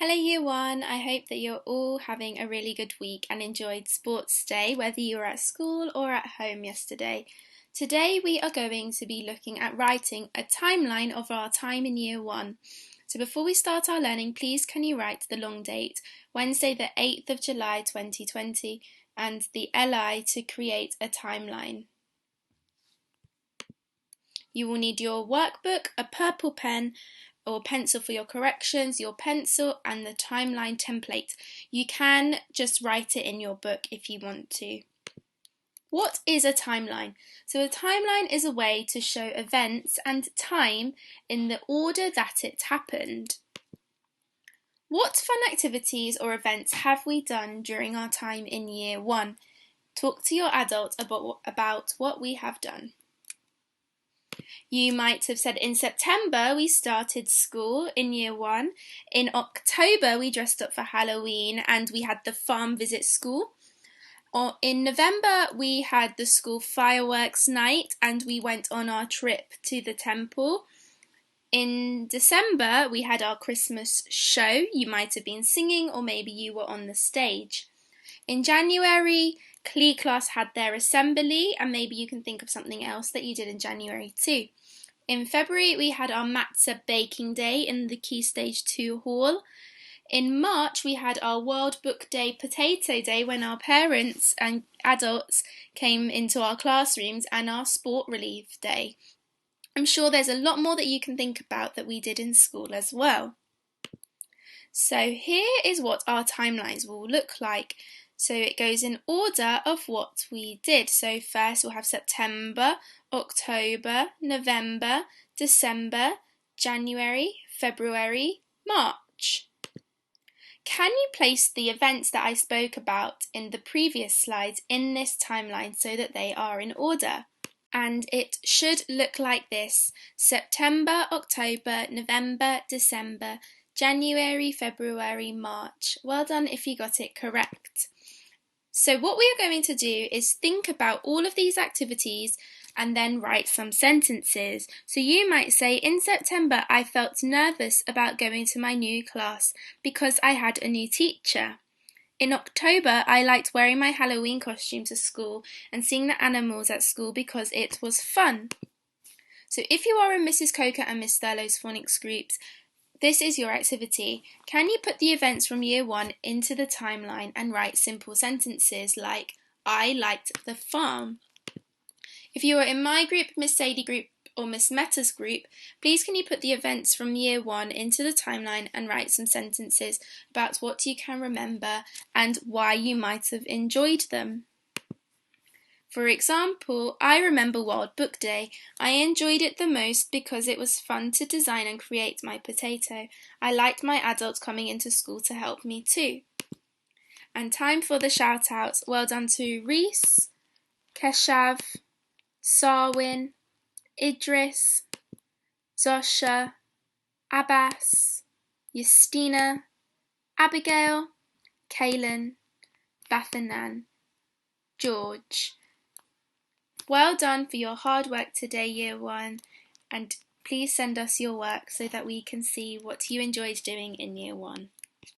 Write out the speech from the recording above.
Hello Year 1, I hope that you're all having a really good week and enjoyed Sports Day, whether you were at school or at home yesterday. Today we are going to be looking at writing a timeline of our time in Year 1. So before we start our learning, please can you write the long date, Wednesday the 8th of July 2020, and the LI to create a timeline. You will need your workbook, a purple pen, or pencil for your corrections, your pencil and the timeline template. You can just write it in your book if you want to. What is a timeline? So a timeline is a way to show events and time in the order that it happened. What fun activities or events have we done during our time in Year 1? Talk to your adult about what we have done. You might have said in September we started school in Year 1. In October we dressed up for Halloween and we had the farm visit school. Or in November we had the school fireworks night and we went on our trip to the temple. In December we had our Christmas show. You might have been singing or maybe you were on the stage. In January, Klee class had their assembly and maybe you can think of something else that you did in January too. In February we had our matzah baking day in the Key Stage 2 hall. In March we had our World Book Day Potato Day when our parents and adults came into our classrooms, and our Sport Relief Day. I'm sure there's a lot more that you can think about that we did in school as well. So here is what our timelines will look like. So it goes in order of what we did. So first we'll have September, October, November, December, January, February, March. Can you place the events that I spoke about in the previous slides in this timeline so that they are in order? And it should look like this: September, October, November, December, January, February, March. Well done if you got it correct. So what we are going to do is think about all of these activities and then write some sentences. So you might say, in September I felt nervous about going to my new class because I had a new teacher. In October I liked wearing my Halloween costume to school and seeing the animals at school because it was fun. So if you are in Mrs. Coker and Miss Thurlow's phonics groups, this is your activity. Can you put the events from Year 1 into the timeline and write simple sentences like, I liked the farm? If you are in my group, Miss Sadie group or Miss Meta's group, please can you put the events from Year 1 into the timeline and write some sentences about what you can remember and why you might have enjoyed them. For example, I remember World Book Day. I enjoyed it the most because it was fun to design and create my potato. I liked my adults coming into school to help me too. And time for the shout-outs. Well done to Reese, Keshav, Sarwin, Idris, Zosha, Abbas, Justina, Abigail, Kaylin, Bathanan, George. Well done for your hard work today, Year 1, and please send us your work so that we can see what you enjoyed doing in Year 1.